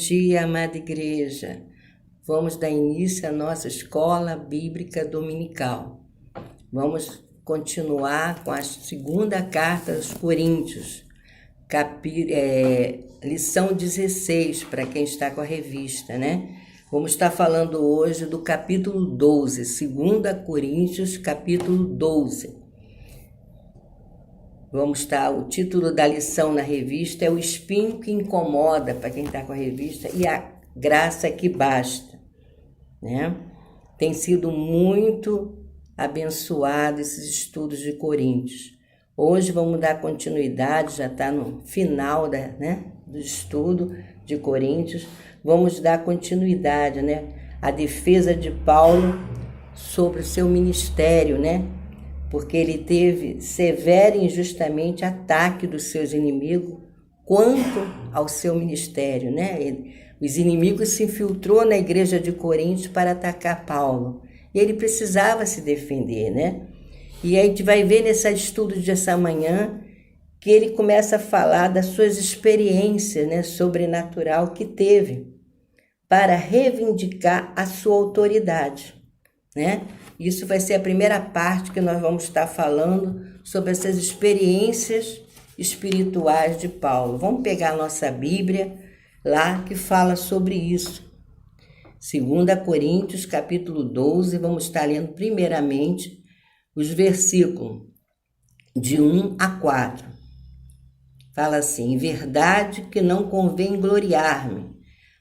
dia, amada igreja. Vamos dar início à nossa escola bíblica dominical. Vamos continuar com a segunda carta aos Coríntios, lição 16, para quem está com a revista, né? Vamos estar falando hoje do capítulo 12, 2 Coríntios, capítulo 12. O título da lição na revista é O Espinho que Incomoda, para quem está com a revista, e a graça que basta, né? Tem sido muito abençoado esses estudos de Coríntios. Hoje vamos dar continuidade, já está no final do estudo de Coríntios. Vamos dar continuidade, à defesa de Paulo sobre o seu ministério, porque ele teve severo e injustamente ataque dos seus inimigos quanto ao seu ministério, Os inimigos se infiltrou na igreja de Coríntios para atacar Paulo. E ele precisava se defender, E a gente vai ver nesse estudo dessa manhã que ele começa a falar das suas experiências, sobrenatural que teve para reivindicar a sua autoridade, Isso vai ser a primeira parte que nós vamos estar falando sobre essas experiências espirituais de Paulo. Vamos pegar a nossa Bíblia lá que fala sobre isso. 2 Coríntios, capítulo 12, vamos estar lendo primeiramente os versículos de 1 a 4. Fala assim: em verdade que não convém gloriar-me,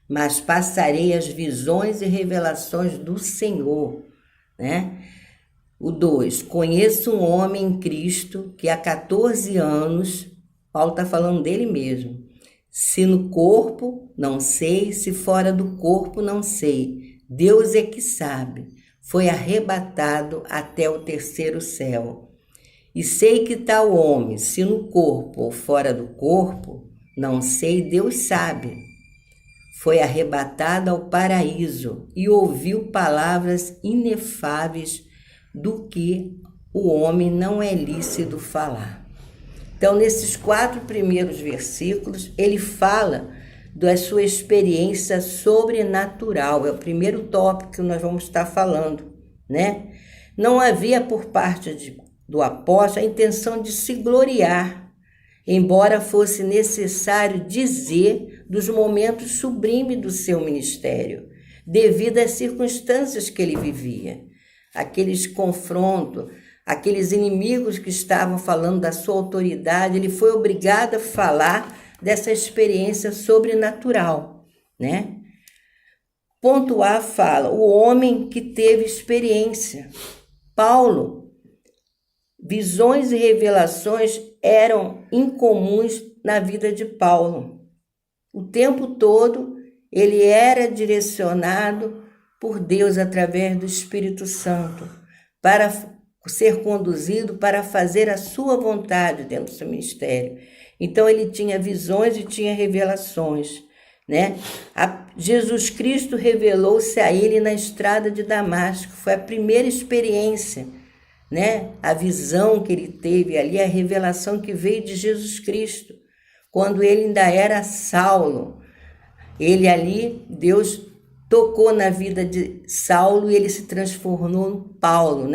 mas passarei as visões e revelações do Senhor. O 2, conheço um homem em Cristo que há 14 anos, Paulo está falando dele mesmo, se no corpo, não sei, se fora do corpo, não sei, Deus é que sabe, foi arrebatado até o terceiro céu. E sei que tal homem, se no corpo ou fora do corpo, não sei, Deus sabe, foi arrebatado ao paraíso e ouviu palavras inefáveis do que o homem não é lícito falar. Então, nesses 4 primeiros versículos, ele fala da sua experiência sobrenatural. É o primeiro tópico que nós vamos estar falando, Não havia por parte do apóstolo a intenção de se gloriar, embora fosse necessário dizer dos momentos sublimes do seu ministério, devido às circunstâncias que ele vivia. Aqueles confrontos, aqueles inimigos que estavam falando da sua autoridade, ele foi obrigado a falar dessa experiência sobrenatural, Ponto A fala, o homem que teve experiência. Paulo, visões e revelações eram incomuns na vida de Paulo. O tempo todo ele era direcionado por Deus através do Espírito Santo para ser conduzido para fazer a sua vontade dentro do seu ministério. Então ele tinha visões e tinha revelações, Jesus Cristo revelou-se a ele na estrada de Damasco, foi a primeira experiência, A visão que ele teve ali, a revelação que veio de Jesus Cristo, quando ele ainda era Saulo. Ele ali, Deus tocou na vida de Saulo e ele se transformou em Paulo,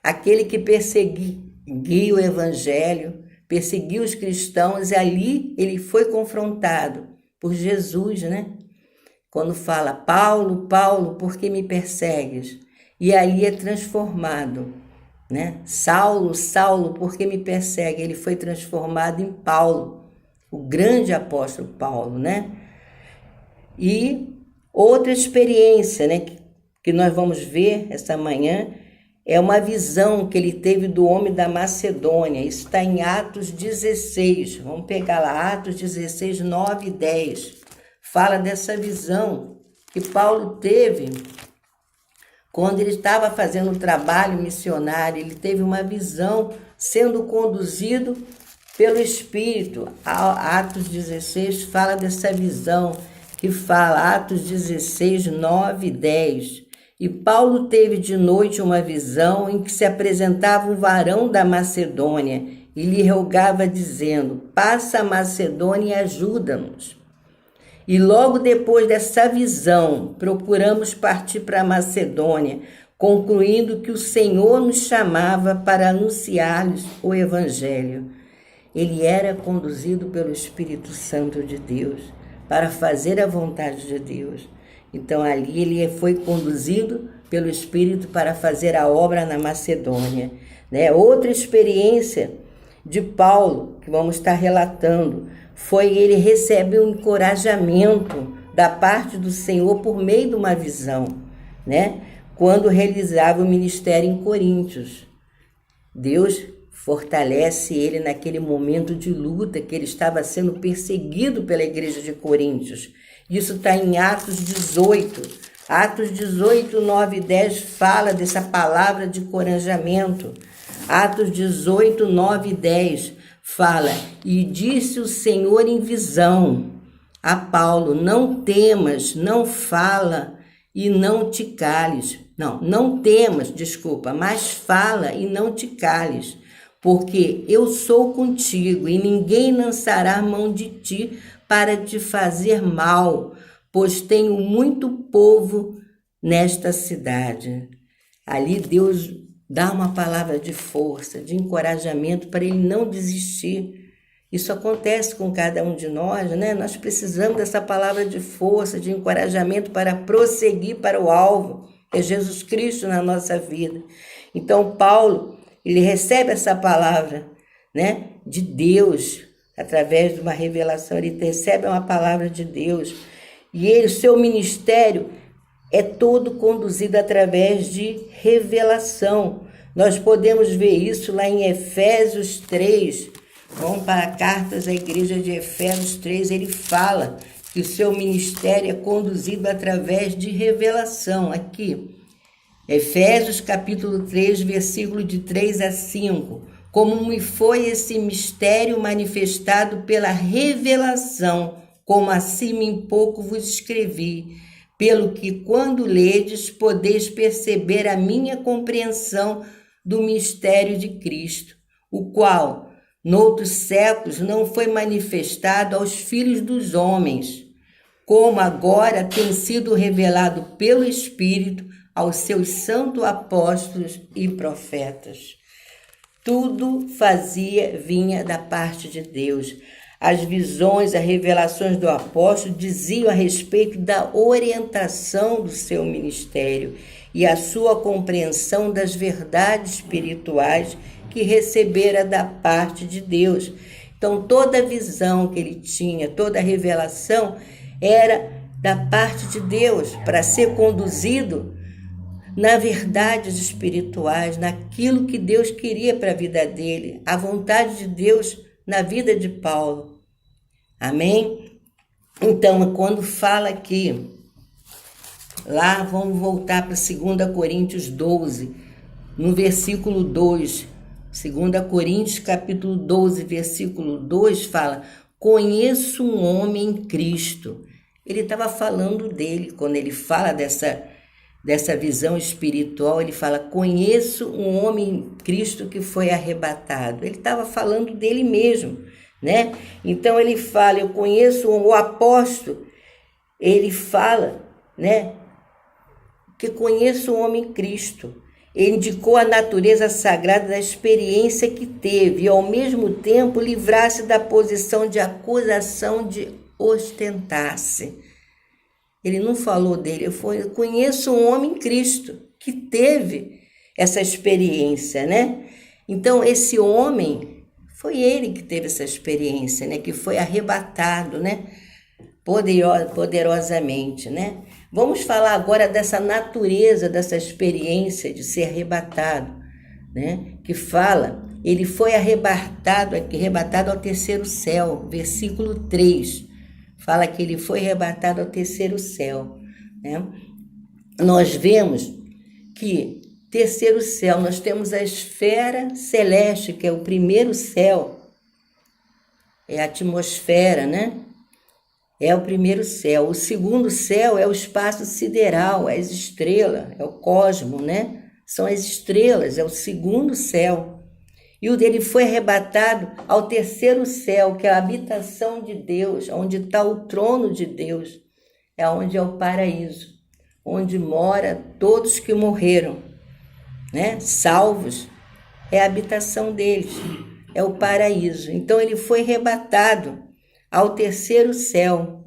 Aquele que perseguia o evangelho, perseguiu os cristãos, e ali ele foi confrontado por Jesus, Quando fala, Paulo, Paulo, por que me persegues? E ali é transformado, Saulo, Saulo, por que me persegue? Ele foi transformado em Paulo, o grande apóstolo Paulo, E outra experiência, que nós vamos ver essa manhã, é uma visão que ele teve do homem da Macedônia. Isso está em Atos 16. Vamos pegar lá, Atos 16, 9 e 10. Fala dessa visão que Paulo teve quando ele estava fazendo um trabalho missionário. Ele teve uma visão sendo conduzido pelo Espírito. Atos 16 fala dessa visão, que fala, Atos 16, 9 e 10. E Paulo teve de noite uma visão em que se apresentava um varão da Macedônia e lhe rogava dizendo, passa a Macedônia e ajuda-nos. E logo depois dessa visão, procuramos partir para a Macedônia, concluindo que o Senhor nos chamava para anunciar-lhes o Evangelho. Ele era conduzido pelo Espírito Santo de Deus para fazer a vontade de Deus. Então ali ele foi conduzido pelo Espírito para fazer a obra na Macedônia, né? Outra experiência de Paulo, que vamos estar relatando, foi ele recebe um encorajamento da parte do Senhor por meio de uma visão, né? Quando realizava o ministério em Coríntios. Deus fortalece ele naquele momento de luta que ele estava sendo perseguido pela igreja de Coríntios. Isso está em Atos 18. Atos 18, 9 e 10 fala dessa palavra de encorajamento. Atos 18, 9 e 10 fala: e disse o Senhor em visão a Paulo, não temas, não fala e não te cales. Não temas, mas fala e não te cales, porque eu sou contigo e ninguém lançará mão de ti para te fazer mal, pois tenho muito povo nesta cidade. Ali Deus dá uma palavra de força, de encorajamento para ele não desistir. Isso acontece com cada um de nós, né? Nós precisamos dessa palavra de força, de encorajamento para prosseguir para o alvo, que é Jesus Cristo na nossa vida. Então Paulo, ele recebe essa palavra, né, de Deus, através de uma revelação. Ele recebe uma palavra de Deus. E ele, o seu ministério é todo conduzido através de revelação. Nós podemos ver isso lá em Efésios 3. Vamos para cartas à igreja de Efésios 3. Ele fala que o seu ministério é conduzido através de revelação. Aqui, Efésios capítulo 3, versículo de 3 a 5. Como me foi esse mistério manifestado pela revelação, como acima em pouco vos escrevi, pelo que quando ledes podeis perceber a minha compreensão do mistério de Cristo, o qual, noutros séculos, não foi manifestado aos filhos dos homens, como agora tem sido revelado pelo Espírito aos seus santos apóstolos e profetas. Tudo vinha da parte de Deus. As visões, as revelações do apóstolo diziam a respeito da orientação do seu ministério e a sua compreensão das verdades espirituais que recebera da parte de Deus. Então, toda a visão que ele tinha, toda a revelação era da parte de Deus, para ser conduzido na verdades espirituais, naquilo que Deus queria para a vida dele, a vontade de Deus na vida de Paulo. Amém? Então, quando fala aqui, lá vamos voltar para 2 Coríntios 12, no versículo 2. 2 Coríntios capítulo 12, versículo 2 fala: conheço um homem em Cristo. Ele estava falando dele, quando ele fala dessa visão espiritual, ele fala: conheço um homem em Cristo que foi arrebatado. Ele estava falando dele mesmo, né? Então ele fala: eu conheço o apóstolo, ele fala, né, que conheço um homem em Cristo. Ele indicou a natureza sagrada da experiência que teve e, ao mesmo tempo, livrar-se da posição de acusação de ostentar-se. Ele não falou dele, eu conheço um homem em Cristo que teve essa experiência, né? Então, esse homem, foi ele que teve essa experiência, né? Que foi arrebatado, né? Poderosamente, né? Vamos falar agora dessa natureza, dessa experiência de ser arrebatado, né? Que fala, ele foi arrebatado ao terceiro céu, versículo 3. Fala que ele foi arrebatado ao terceiro céu, né? Nós vemos que terceiro céu, nós temos a esfera celeste, que é o primeiro céu, é a atmosfera, né? É o primeiro céu. O segundo céu é o espaço sideral, é as estrelas, é o cosmo, né? São as estrelas, é o segundo céu. E ele foi arrebatado ao terceiro céu, que é a habitação de Deus, onde está o trono de Deus, é onde é o paraíso, onde mora todos que morreram, né? Salvos, é a habitação deles, é o paraíso. Então ele foi arrebatado ao terceiro céu.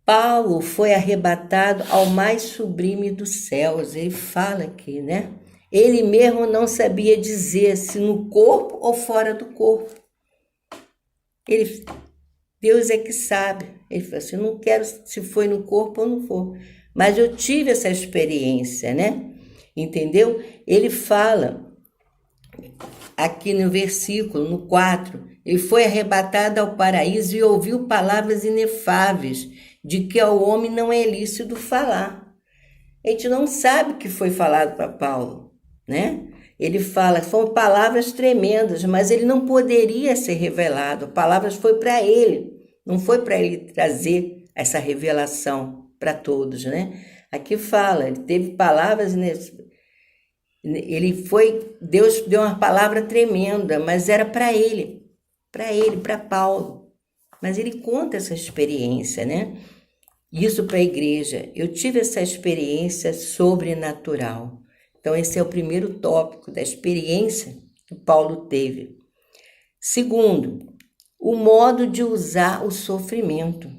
Paulo foi arrebatado ao mais sublime dos céus. Ele fala aqui, né? Ele mesmo não sabia dizer se no corpo ou fora do corpo. Deus é que sabe. Ele falou assim, não quero se foi no corpo ou não for. Mas eu tive essa experiência, né? Entendeu? Ele fala aqui no versículo, no 4, ele foi arrebatado ao paraíso e ouviu palavras inefáveis, de que ao homem não é lícito falar. A gente não sabe o que foi falado para Paulo, né? Ele fala, foram palavras tremendas, mas ele não poderia ser revelado. Palavras foi para ele, não foi para ele trazer essa revelação para todos, né? Aqui fala, ele teve palavras, Deus deu uma palavra tremenda, mas era para ele, para Paulo. Mas ele conta essa experiência, né? Isso para a igreja. Eu tive essa experiência sobrenatural. Então, esse é o primeiro tópico da experiência que Paulo teve. Segundo, o modo de usar o sofrimento.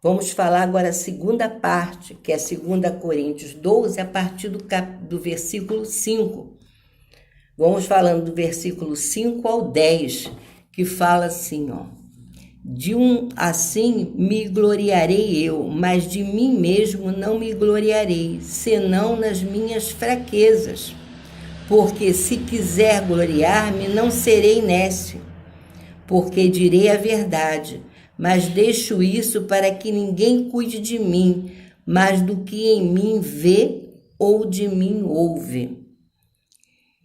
Vamos falar agora a segunda parte, que é 2 Coríntios 12, a partir do versículo 5. Vamos falando do versículo 5 ao 10, que fala assim, ó. Assim me gloriarei eu, mas de mim mesmo não me gloriarei, senão nas minhas fraquezas. Porque se quiser gloriar-me, não serei nécio, porque direi a verdade, mas deixo isso para que ninguém cuide de mim, mas do que em mim vê ou de mim ouve.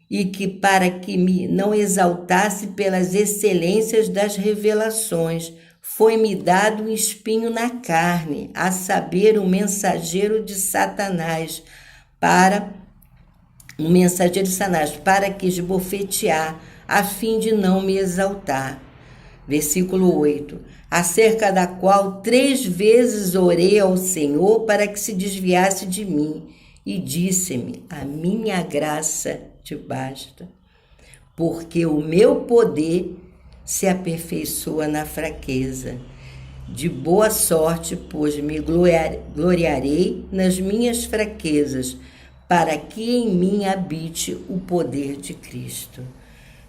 E que para que me não exaltasse pelas excelências das revelações, foi-me dado um espinho na carne, a saber, um mensageiro de Satanás, para que esbofetear, a fim de não me exaltar. Versículo 8. Acerca da qual 3 vezes orei ao Senhor para que se desviasse de mim, e disse-me, a minha graça te basta, porque o meu poder se aperfeiçoa na fraqueza. De boa sorte, pois me gloriarei nas minhas fraquezas, para que em mim habite o poder de Cristo.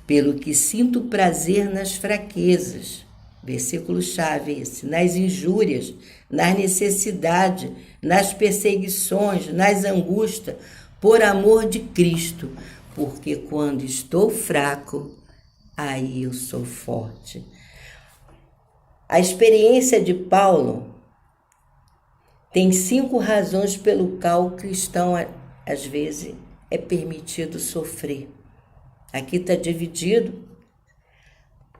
Pelo que sinto prazer nas fraquezas, versículo-chave esse, nas injúrias, nas necessidades, nas perseguições, nas angústias, por amor de Cristo, porque quando estou fraco, aí eu sou forte. A experiência de Paulo tem 5 razões pelo qual o cristão, às vezes, é permitido sofrer. Aqui está dividido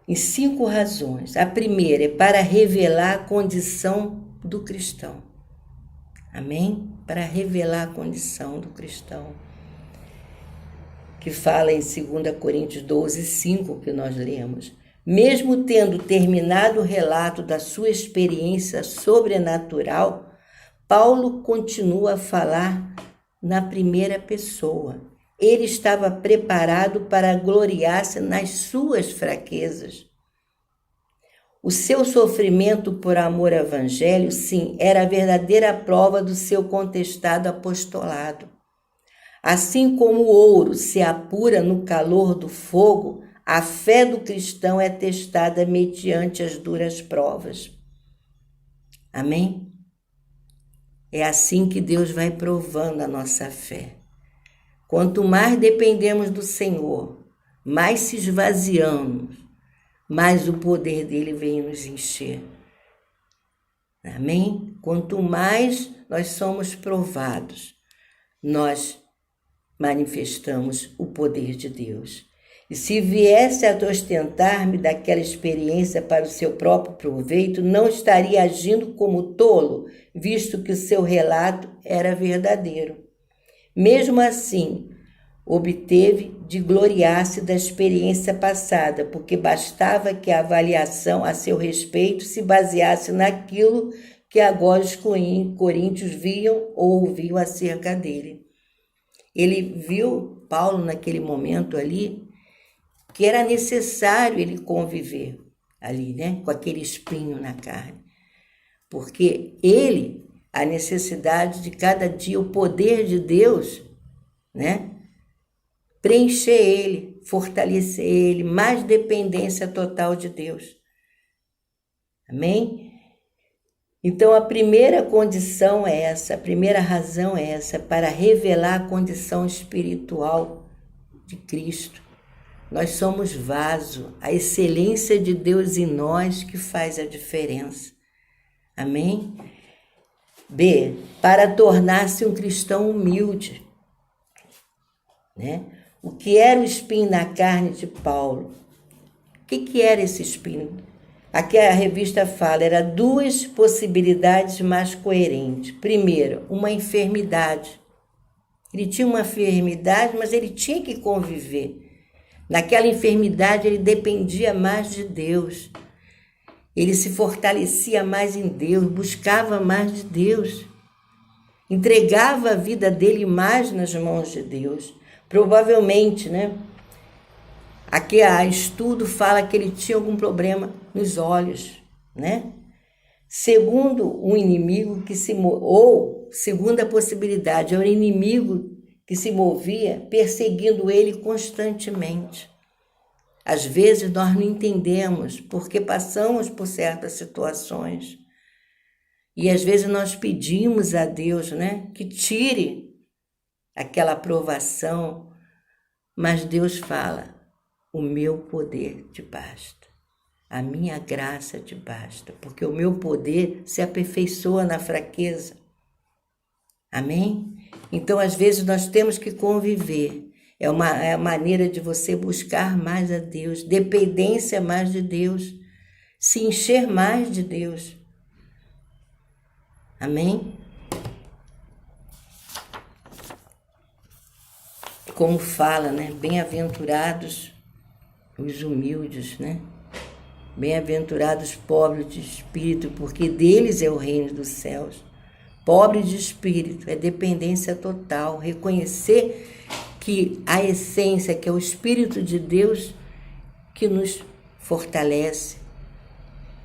em 5 razões. A primeira é para revelar a condição do cristão. Amém? Para revelar a condição do cristão. Que fala em 2 Coríntios 12, 5, que nós lemos. Mesmo tendo terminado o relato da sua experiência sobrenatural, Paulo continua a falar na primeira pessoa. Ele estava preparado para gloriar-se nas suas fraquezas. O seu sofrimento por amor ao evangelho, sim, era a verdadeira prova do seu contestado apostolado. Assim como o ouro se apura no calor do fogo, a fé do cristão é testada mediante as duras provas. Amém? É assim que Deus vai provando a nossa fé. Quanto mais dependemos do Senhor, mais se esvaziamos, mais o poder dele vem nos encher. Amém? Quanto mais nós somos provados, nós manifestamos o poder de Deus. E se viesse a ostentar-me daquela experiência para o seu próprio proveito, não estaria agindo como tolo, visto que o seu relato era verdadeiro. Mesmo assim, obteve de gloriar-se da experiência passada, porque bastava que a avaliação a seu respeito se baseasse naquilo que agora os coríntios viam ou ouviam acerca dele. Ele viu, Paulo, naquele momento ali, que era necessário ele conviver ali, né, com aquele espinho na carne. Porque a necessidade de cada dia, o poder de Deus, né, preencher ele, fortalecer ele, mais dependência total de Deus. Amém? Então, a primeira condição é essa, a primeira razão é essa, para revelar a condição espiritual de Cristo. Nós somos vaso, a excelência de Deus em nós que faz a diferença. Amém? B, para tornar-se um cristão humilde, né? O que era o espinho na carne de Paulo? O que era esse espinho? Aqui a revista fala, era duas possibilidades mais coerentes. Primeiro, uma enfermidade. Ele tinha uma enfermidade, mas ele tinha que conviver. Naquela enfermidade ele dependia mais de Deus. Ele se fortalecia mais em Deus, buscava mais de Deus. Entregava a vida dele mais nas mãos de Deus. Provavelmente, né? Aqui a estudo fala que ele tinha algum problema nos olhos, né? Segundo um inimigo que segunda possibilidade, era um inimigo que se movia perseguindo ele constantemente. Às vezes nós não entendemos porque passamos por certas situações. E às vezes nós pedimos a Deus, né, que tire aquela aprovação, mas Deus fala, o meu poder te basta, a minha graça te basta, porque o meu poder se aperfeiçoa na fraqueza. Amém? Então, às vezes, nós temos que conviver. É a maneira de você buscar mais a Deus, dependência mais de Deus, se encher mais de Deus. Amém? Como fala, né? Bem-aventurados os humildes, né? Bem-aventurados pobres de espírito, porque deles é o reino dos céus. Pobre de espírito, é dependência total. Reconhecer que a essência, que é o Espírito de Deus, que nos fortalece,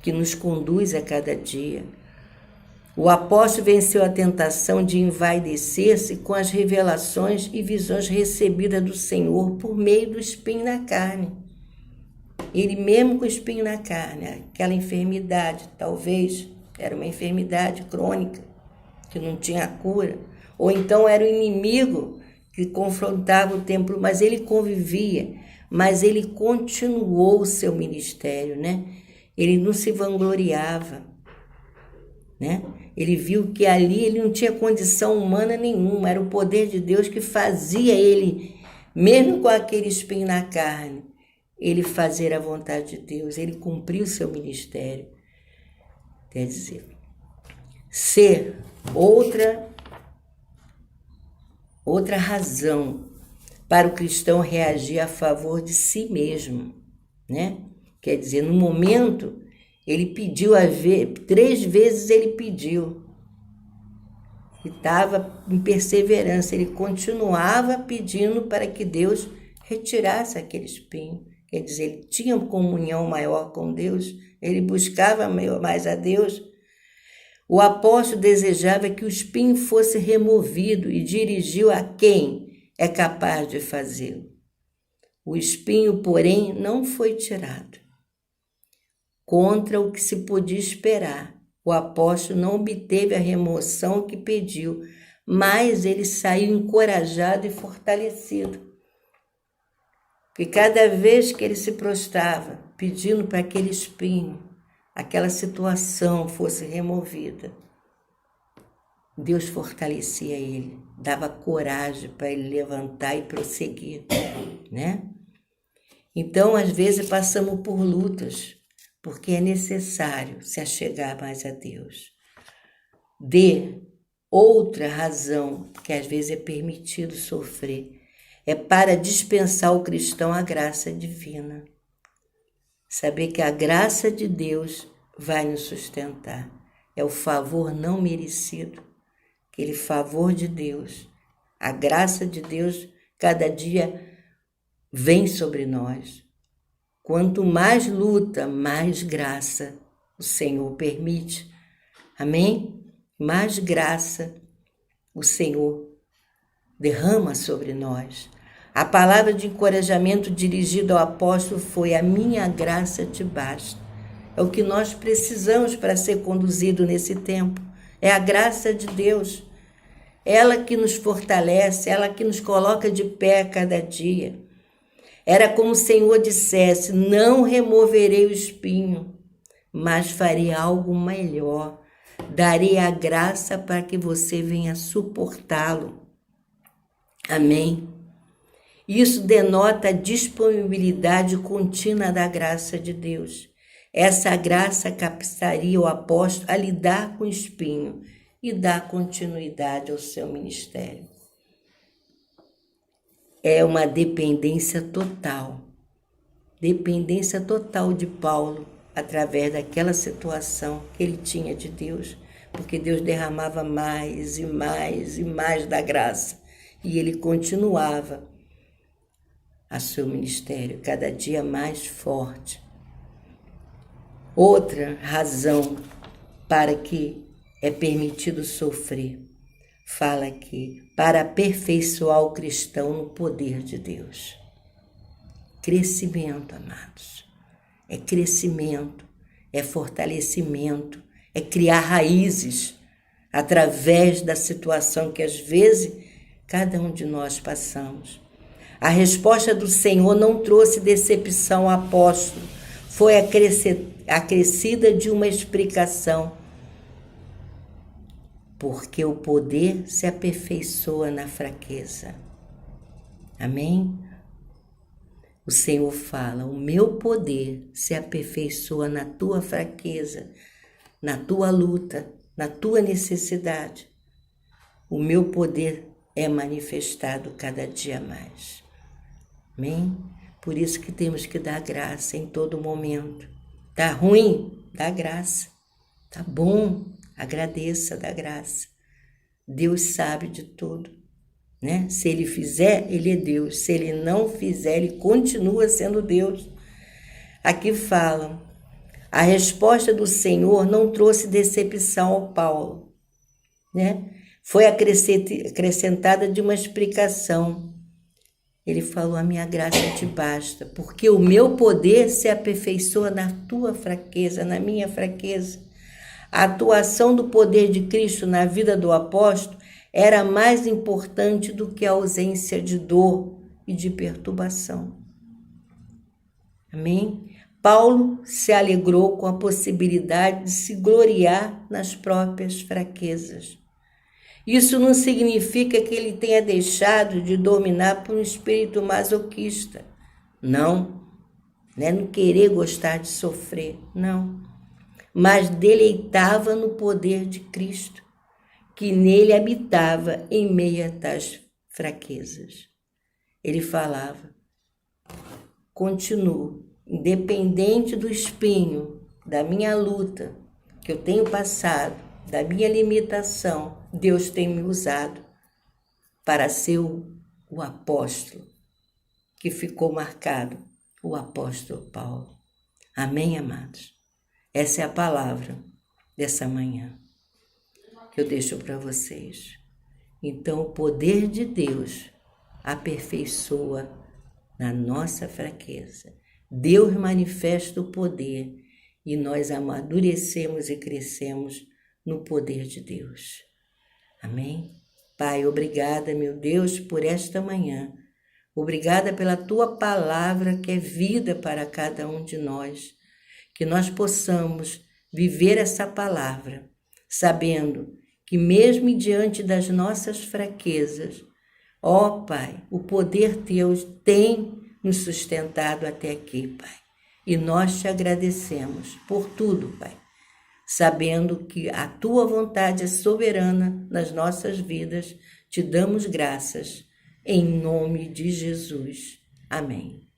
que nos conduz a cada dia. O apóstolo venceu a tentação de envaidecer-se com as revelações e visões recebidas do Senhor por meio do espinho na carne. Ele mesmo com o espinho na carne, aquela enfermidade, talvez era uma enfermidade crônica, que não tinha cura, ou então era o inimigo que confrontava o templo, mas ele convivia, mas ele continuou o seu ministério, né? Ele não se vangloriava, né? Ele viu que ali ele não tinha condição humana nenhuma, era o poder de Deus que fazia ele, mesmo com aquele espinho na carne, ele fazer a vontade de Deus, ele cumpriu o seu ministério. Quer dizer, ser outra razão para o cristão reagir a favor de si mesmo, né? Quer dizer, no momento, ele pediu 3 vezes ele pediu. E estava em perseverança, ele continuava pedindo para que Deus retirasse aquele espinho. Quer dizer, ele tinha comunhão maior com Deus, ele buscava mais a Deus. O apóstolo desejava que o espinho fosse removido e dirigiu a quem é capaz de fazê-lo. O espinho, porém, não foi tirado. Contra o que se podia esperar, o apóstolo não obteve a remoção que pediu, mas ele saiu encorajado e fortalecido. Porque cada vez que ele se prostrava, pedindo para aquele espinho, aquela situação fosse removida, Deus fortalecia ele, dava coragem para ele levantar e prosseguir, né? Então, às vezes, passamos por lutas, porque é necessário se achegar mais a Deus. D, outra razão que às vezes é permitido sofrer, é para dispensar ao cristão a graça divina. Saber que a graça de Deus vai nos sustentar. É o favor não merecido, aquele favor de Deus. A graça de Deus cada dia vem sobre nós. Quanto mais luta, mais graça o Senhor permite. Amém? Mais graça o Senhor derrama sobre nós. A palavra de encorajamento dirigida ao apóstolo foi: a minha graça te basta. É o que nós precisamos para ser conduzido nesse tempo. É a graça de Deus. Ela que nos fortalece, ela que nos coloca de pé a cada dia. Era como o Senhor dissesse: não removerei o espinho, mas farei algo melhor. Darei a graça para que você venha suportá-lo. Amém? Isso denota a disponibilidade contínua da graça de Deus. Essa graça capacitaria o apóstolo a lidar com o espinho e dar continuidade ao seu ministério. É uma dependência total de Paulo, através daquela situação que ele tinha de Deus, porque Deus derramava mais e mais e mais da graça, e ele continuava a seu ministério cada dia mais forte. Outra razão para que é permitido sofrer, fala aqui, para aperfeiçoar o cristão no poder de Deus. Crescimento, amados. É crescimento, é fortalecimento, é criar raízes através da situação que às vezes cada um de nós passamos. A resposta do Senhor não trouxe decepção ao apóstolo, foi acrescida de uma explicação. Porque o poder se aperfeiçoa na fraqueza. Amém? O Senhor fala: o meu poder se aperfeiçoa na tua fraqueza, na tua luta, na tua necessidade. O meu poder é manifestado cada dia mais. Amém? Por isso que temos que dar graça em todo momento. Tá ruim? Dá graça. Tá bom? Agradeça, dá graça. Deus sabe de tudo, né? Se Ele fizer, Ele é Deus. Se Ele não fizer, Ele continua sendo Deus. Aqui falam: a resposta do Senhor não trouxe decepção ao Paulo, né? Foi acrescentada de uma explicação. Ele falou: a minha graça te basta, porque o meu poder se aperfeiçoa na tua fraqueza, na minha fraqueza. A atuação do poder de Cristo na vida do apóstolo era mais importante do que a ausência de dor e de perturbação. Amém? Paulo se alegrou com a possibilidade de se gloriar nas próprias fraquezas. Isso não significa que ele tenha deixado de dominar por um espírito masoquista. Não. Não querer gostar de sofrer. Não. Mas deleitava no poder de Cristo, que nele habitava em meio a tais fraquezas. Ele falava: continuo, independente do espinho, da minha luta que eu tenho passado, da minha limitação, Deus tem me usado para ser o apóstolo que ficou marcado, o apóstolo Paulo. Amém, amados? Essa é a palavra dessa manhã que eu deixo para vocês. Então, o poder de Deus aperfeiçoa na nossa fraqueza. Deus manifesta o poder e nós amadurecemos e crescemos no poder de Deus. Amém? Pai, obrigada, meu Deus, por esta manhã. Obrigada pela tua palavra que é vida para cada um de nós. Que nós possamos viver essa palavra, sabendo que mesmo diante das nossas fraquezas, ó Pai, o poder teu tem nos sustentado até aqui, Pai. E nós te agradecemos por tudo, Pai, sabendo que a tua vontade é soberana nas nossas vidas. Te damos graças em nome de Jesus. Amém.